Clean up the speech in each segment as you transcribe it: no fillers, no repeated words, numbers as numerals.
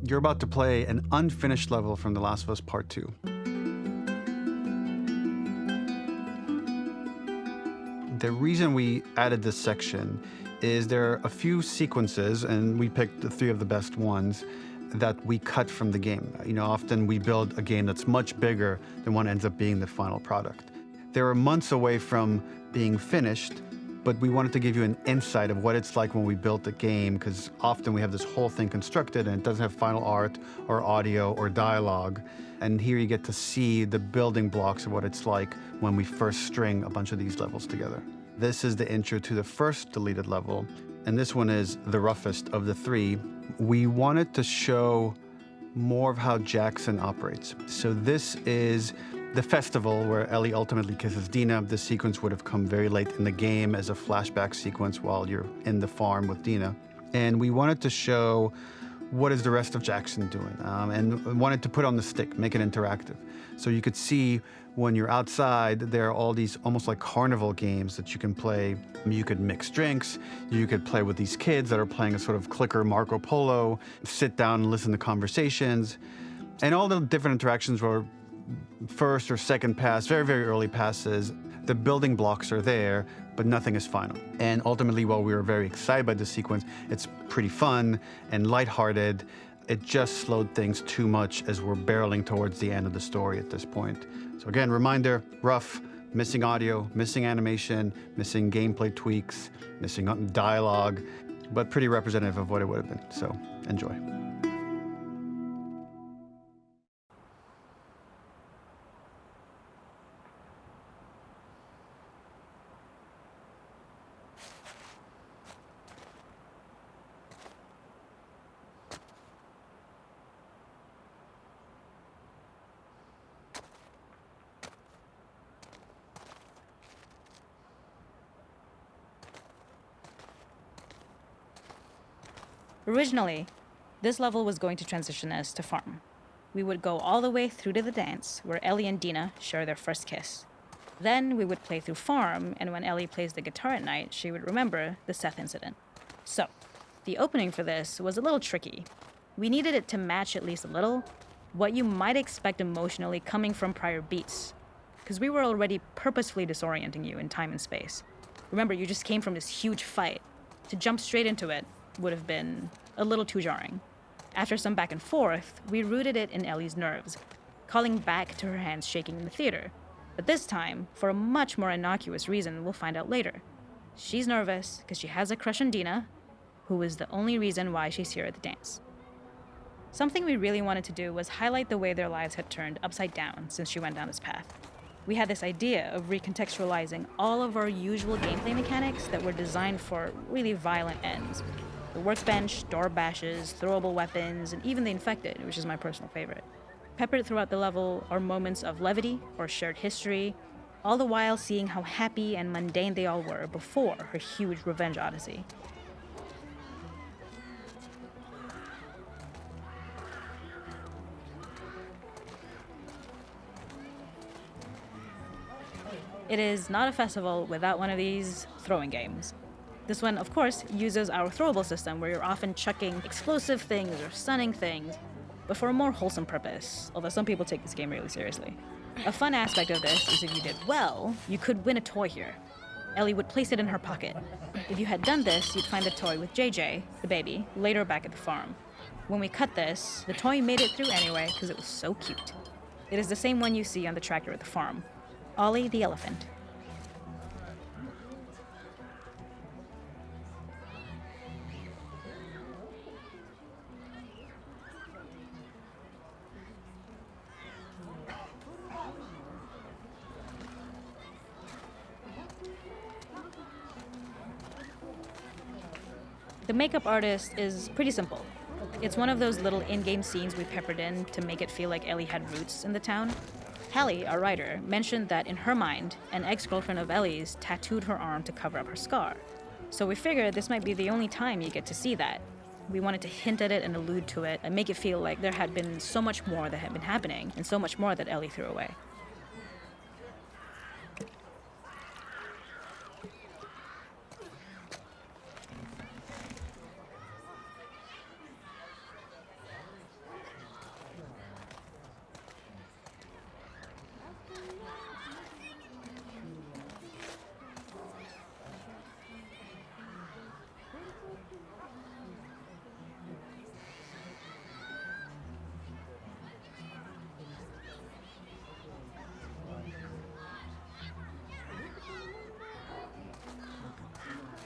You're about to play an unfinished level from The Last of Us Part 2. The reason we added this section is there are a few sequences, and we picked the 3 of the best ones, that we cut from the game. You know, often we build a game that's much bigger than what ends up being the final product. They were months away from being finished, but we wanted to give you an insight of what it's like when we built a game, because often we have this whole thing constructed and it doesn't have final art or audio or dialogue. And here you get to see the building blocks of what it's like when we first string a bunch of these levels together. This is the intro to the first deleted level, and this one is the roughest of the 3. We wanted to show more of how Jackson operates. So this is the festival where Ellie ultimately kisses Dina. This sequence would have come very late in the game as a flashback sequence while you're in the farm with Dina. And we wanted to show what is the rest of Jackson doing, and wanted to put on the stick, make it interactive. So you could see when you're outside, there are all these almost like carnival games that you can play. You could mix drinks, you could play with these kids that are playing a sort of clicker Marco Polo, sit down and listen to conversations. And all the different interactions were first or second pass, very, very early passes. The building blocks are there, but nothing is final. And ultimately, while we were very excited by this sequence, it's pretty fun and lighthearted. It just slowed things too much as we're barreling towards the end of the story at this point. So again, reminder, rough, missing audio, missing animation, missing gameplay tweaks, missing dialogue, but pretty representative of what it would have been. So enjoy. Originally, this level was going to transition us to farm. We would go all the way through to the dance, where Ellie and Dina share their first kiss. Then we would play through farm, and when Ellie plays the guitar at night, she would remember the Seth incident. So, the opening for this was a little tricky. We needed it to match at least a little what you might expect emotionally coming from prior beats, because we were already purposefully disorienting you in time and space. Remember, you just came from this huge fight. To jump straight into it would have been a little too jarring. After some back and forth, we rooted it in Ellie's nerves, calling back to her hands shaking in the theater. But this time, for a much more innocuous reason we'll find out later. She's nervous because she has a crush on Dina, who is the only reason why she's here at the dance. Something we really wanted to do was highlight the way their lives had turned upside down since she went down this path. We had this idea of recontextualizing all of our usual gameplay mechanics that were designed for really violent ends. The workbench, door bashes, throwable weapons, and even the infected, which is my personal favorite. Peppered throughout the level are moments of levity or shared history, all the while seeing how happy and mundane they all were before her huge revenge odyssey. It is not a festival without one of these throwing games. This one, of course, uses our throwable system where you're often chucking explosive things or stunning things, but for a more wholesome purpose, although some people take this game really seriously. A fun aspect of this is if you did well, you could win a toy here. Ellie would place it in her pocket. If you had done this, you'd find the toy with JJ, the baby, later back at the farm. When we cut this, the toy made it through anyway because it was so cute. It is the same one you see on the tractor at the farm. Ollie the elephant. The makeup artist is pretty simple. It's one of those little in-game scenes we peppered in to make it feel like Ellie had roots in the town. Hallie, our writer, mentioned that in her mind, an ex-girlfriend of Ellie's tattooed her arm to cover up her scar. So we figured this might be the only time you get to see that. We wanted to hint at it and allude to it and make it feel like there had been so much more that had been happening and so much more that Ellie threw away.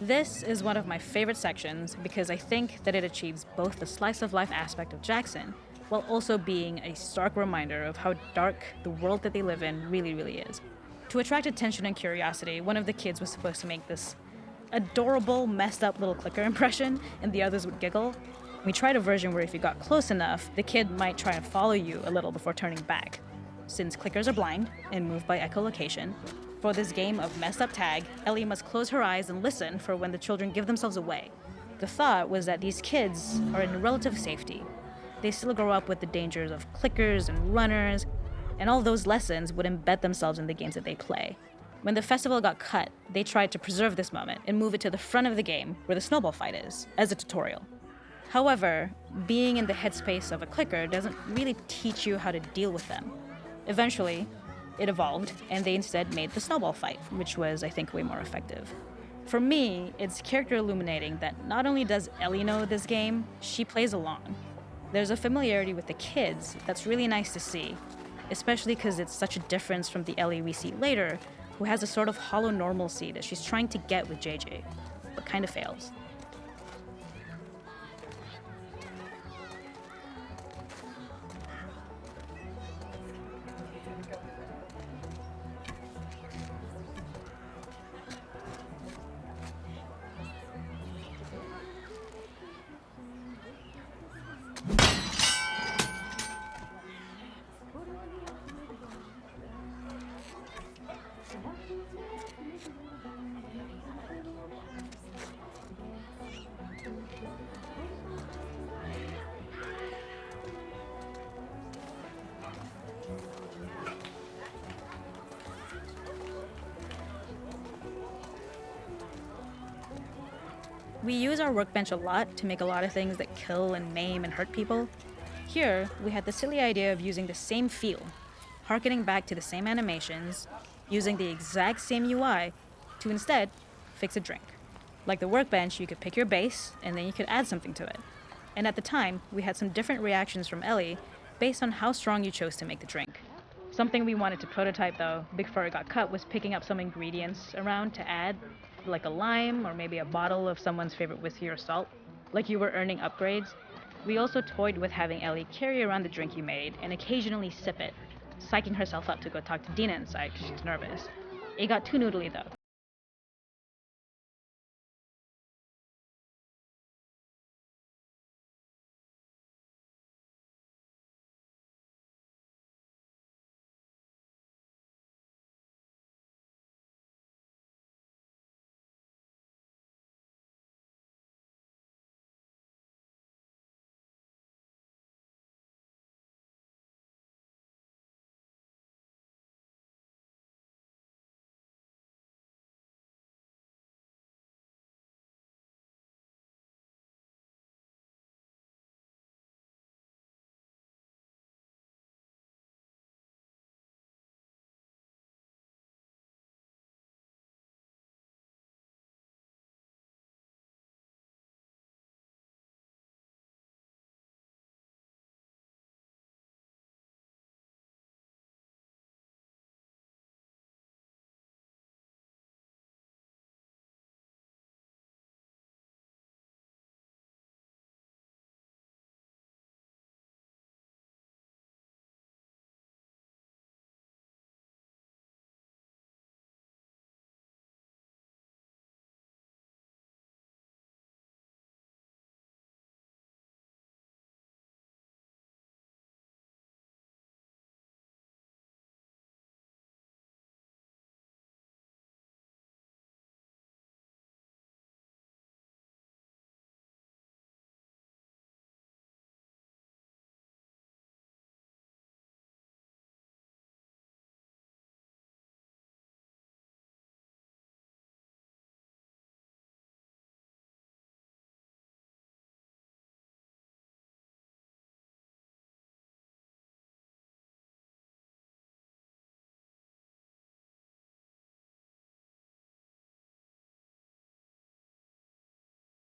This is one of my favorite sections because I think that it achieves both the slice of life aspect of Jackson while also being a stark reminder of how dark the world that they live in really is. To attract attention and curiosity, one of the kids was supposed to make this adorable, messed up little clicker impression, and the others would giggle. We tried a version where if you got close enough, the kid might try and follow you a little before turning back. Since clickers are blind and move by echolocation, for this game of messed up tag, Ellie must close her eyes and listen for when the children give themselves away. The thought was that these kids are in relative safety. They still grow up with the dangers of clickers and runners, and all those lessons would embed themselves in the games that they play. When the festival got cut, they tried to preserve this moment and move it to the front of the game where the snowball fight is, as a tutorial. However, being in the headspace of a clicker doesn't really teach you how to deal with them. Eventually, it evolved, and they instead made the snowball fight, which was, I think, way more effective. For me, it's character illuminating that not only does Ellie know this game, she plays along. There's a familiarity with the kids that's really nice to see, especially because it's such a difference from the Ellie we see later, who has a sort of hollow normalcy that she's trying to get with JJ, but kind of fails. We use our workbench a lot to make a lot of things that kill and maim and hurt people. Here, we had the silly idea of using the same feel, harkening back to the same animations, using the exact same UI to instead fix a drink. Like the workbench, you could pick your base, and then you could add something to it. And at the time, we had some different reactions from Ellie based on how strong you chose to make the drink. Something we wanted to prototype, though, before it got cut, was picking up some ingredients around to add, like a lime or maybe a bottle of someone's favorite whiskey or salt, like you were earning upgrades. We also toyed with having Ellie carry around the drink you made and occasionally sip it, psyching herself up to go talk to Dina inside because she's nervous. It got too noodly though,